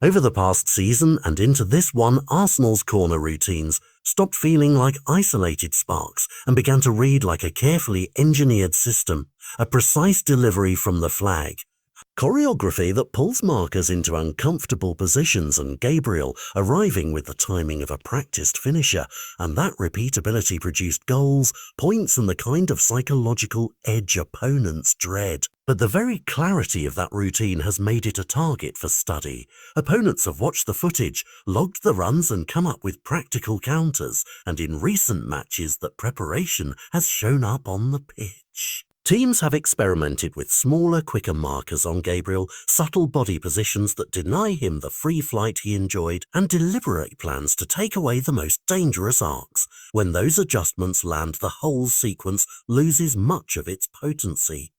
Over the past season and into this one, Arsenal's corner routines stopped feeling like isolated sparks and began to read like a carefully engineered system, a precise delivery from the flag. Choreography that pulls markers into uncomfortable positions and Gabriel arriving with the timing of a practiced finisher, and that repeatability produced goals, points and the kind of psychological edge opponents dread. But the very clarity of that routine has made it a target for study. Opponents have watched the footage, logged the runs and come up with practical counters, and in recent matches that preparation has shown up on the pitch. Teams have experimented with smaller, quicker markers on Gabriel, subtle body positions that deny him the free flight he enjoyed, and deliberate plans to take away the most dangerous arcs. When those adjustments land, the whole sequence loses much of its potency.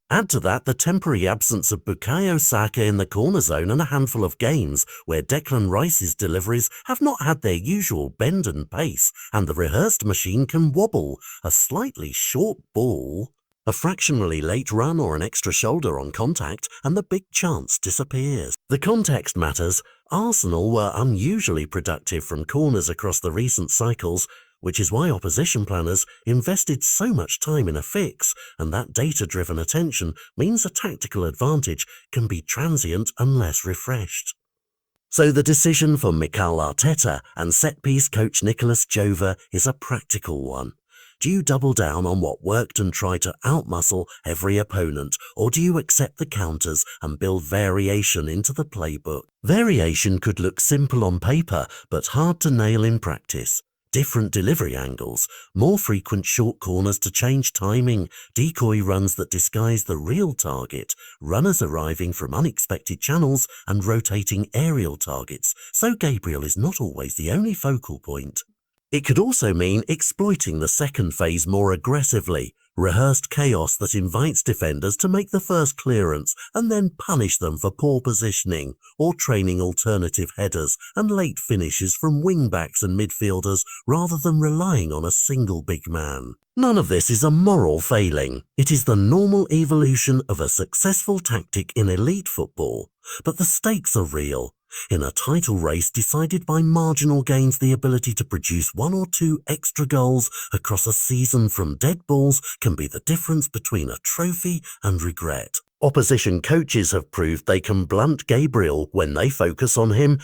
Add to that the temporary absence of Bukayo Saka in the corner zone and a handful of games where Declan Rice's deliveries have not had their usual bend and pace, and the rehearsed machine can wobble. A slightly short ball, a fractionally late run or an extra shoulder on contact, and the big chance disappears. The context matters. Arsenal were unusually productive from corners across the recent cycles, which is why opposition planners invested so much time in a fix, and that data-driven attention means a tactical advantage can be transient unless refreshed. So the decision for Mikel Arteta and set-piece coach Nicolas Jova is a practical one. Do you double down on what worked and try to outmuscle every opponent, or do you accept the counters and build variation into the playbook? Variation could look simple on paper, but hard to nail in practice. Different delivery angles, more frequent short corners to change timing, decoy runs that disguise the real target, runners arriving from unexpected channels, and rotating aerial targets, so Gabriel is not always the only focal point. It could also mean exploiting the second phase more aggressively, rehearsed chaos that invites defenders to make the first clearance and then punish them for poor positioning, or training alternative headers and late finishes from wing-backs and midfielders rather than relying on a single big man. None of this is a moral failing. It is the normal evolution of a successful tactic in elite football. But the stakes are real. In a title race decided by marginal gains, the ability to produce one or two extra goals across a season from dead balls can be the difference between a trophy and regret. Opposition coaches have proved they can blunt Gabriel when they focus on him.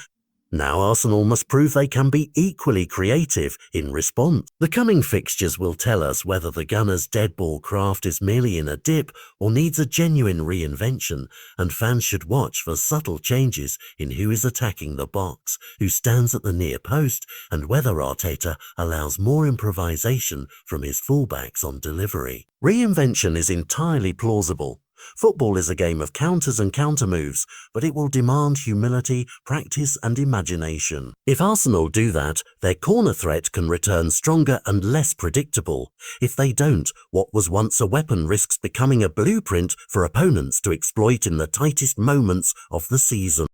Now Arsenal must prove they can be equally creative in response. The coming fixtures will tell us whether the Gunners' dead ball craft is merely in a dip or needs a genuine reinvention, and fans should watch for subtle changes in who is attacking the box, who stands at the near post, and whether Arteta allows more improvisation from his fullbacks on delivery. Reinvention is entirely plausible. Football is a game of counters and counter-moves, but it will demand humility, practice and imagination. If Arsenal do that, their corner threat can return stronger and less predictable. If they don't, what was once a weapon risks becoming a blueprint for opponents to exploit in the tightest moments of the season.